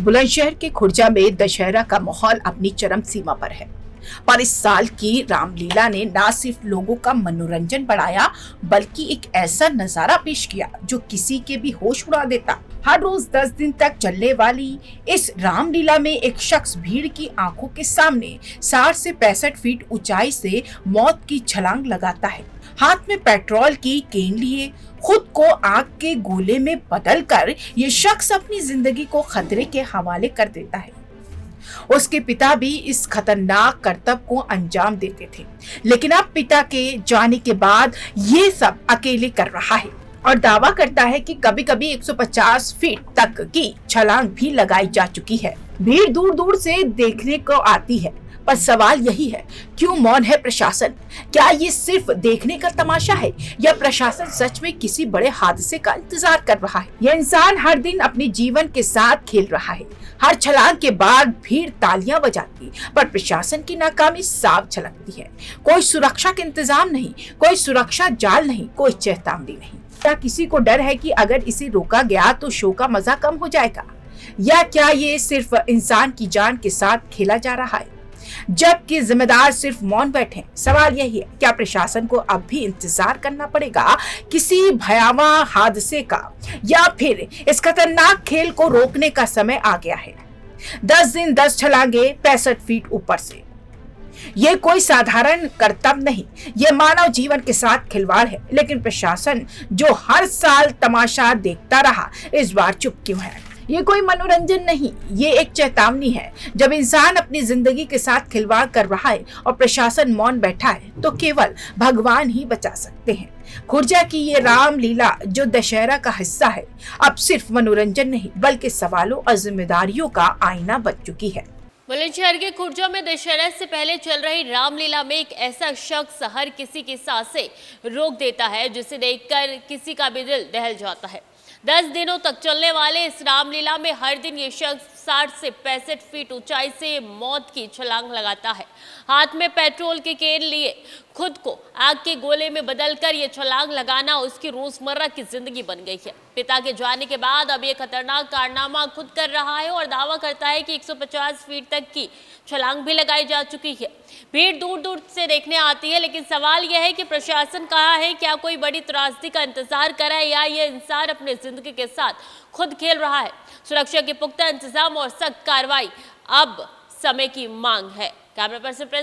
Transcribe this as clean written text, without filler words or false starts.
बुलंदशहर के खुर्जा में दशहरा का माहौल अपनी चरम सीमा पर है। पर इस साल की रामलीला ने न सिर्फ लोगों का मनोरंजन बढ़ाया, बल्कि एक ऐसा नजारा पेश किया जो किसी के भी होश उड़ा देता। हर रोज 10 दिन तक चलने वाली इस रामलीला में एक शख्स भीड़ की आंखों के सामने 60 से 65 फीट ऊंचाई से मौत की छलांग लगाता है। हाथ में पेट्रोल की केन लिए खुद को आग के गोले में बदलकर ये शख्स अपनी जिंदगी को खतरे के हवाले कर देता है। उसके पिता भी इस खतरनाक करतब को अंजाम देते थे, लेकिन अब पिता के जाने के बाद ये सब अकेले कर रहा है और दावा करता है कि कभी-कभी 150 फीट तक की छलांग भी लगाई जा चुकी है। भीड़ दूर दूर से देखने को आती है, पर सवाल यही है, क्यों मौन है प्रशासन? क्या ये सिर्फ देखने का तमाशा है या प्रशासन सच में किसी बड़े हादसे का इंतजार कर रहा है? यह इंसान हर दिन अपने जीवन के साथ खेल रहा है। हर छलांग के बाद भीड़ तालियां बजाती, पर प्रशासन की नाकामी साफ झलकती है। कोई सुरक्षा का इंतजाम नहीं, कोई सुरक्षा जाल नहीं, कोई चेतावनी नहीं। क्या किसी को डर है कि अगर इसे रोका गया तो शो का मजा कम हो जाएगा? या क्या ये सिर्फ इंसान की जान के साथ खेला जा रहा है, जबकि जिम्मेदार सिर्फ मौन बैठे? सवाल यही है, क्या प्रशासन को अब भी इंतजार करना पड़ेगा किसी भयावह हादसे का, या फिर इस खतरनाक खेल को रोकने का समय आ गया है? 10 दिन 10 छलांगे 65 फीट ऊपर से, ये कोई साधारण करतब नहीं, ये मानव जीवन के साथ खिलवाड़ है। लेकिन प्रशासन जो हर साल तमाशा देखता रहा, इस बार चुप क्यों है? ये कोई मनोरंजन नहीं, ये एक चेतावनी है। जब इंसान अपनी जिंदगी के साथ खिलवाड़ कर रहा है और प्रशासन मौन बैठा है, तो केवल भगवान ही बचा सकते हैं। खुर्जा की ये रामलीला जो दशहरा का हिस्सा है, अब सिर्फ मनोरंजन नहीं, बल्कि सवालों और जिम्मेदारियों का आईना बन चुकी है। बुलंदशहर के खुर्जा में दशहरा से पहले चल रही रामलीला में एक ऐसा शख्स हर किसी की सांसें रोक देता है, जिसे देखकर किसी का भी दिल दहल जाता है। 10 दिनों तक चलने वाले इस रामलीला में हर दिन ये शख्स 60 से 65 फीट ऊंचाई से मौत की छलांग लगाता है। हाथ में पेट्रोल की केन लिए खुद को आग के गोले में बदलकर ये छलांग लगाना उसकी रोजमर्रा की जिंदगी बन गई है। पिता के जाने के बाद अब ये खतरनाक कारनामा खुद कर रहा है और दावा करता है कि 150 फीट तक की छलांग भी लगाई जा चुकी है। भीड़ दूर दूर से देखने आती है, लेकिन सवाल यह है कि प्रशासन कहाँ है? क्या कोई बड़ी त्रासदी का इंतजार कर रहा है, या ये इंसान अपने जिंदगी के साथ खुद खेल रहा है? सुरक्षा के पुख्ता इंतजाम और सख्त कार्रवाई अब समय की मांग है। Camera person Prince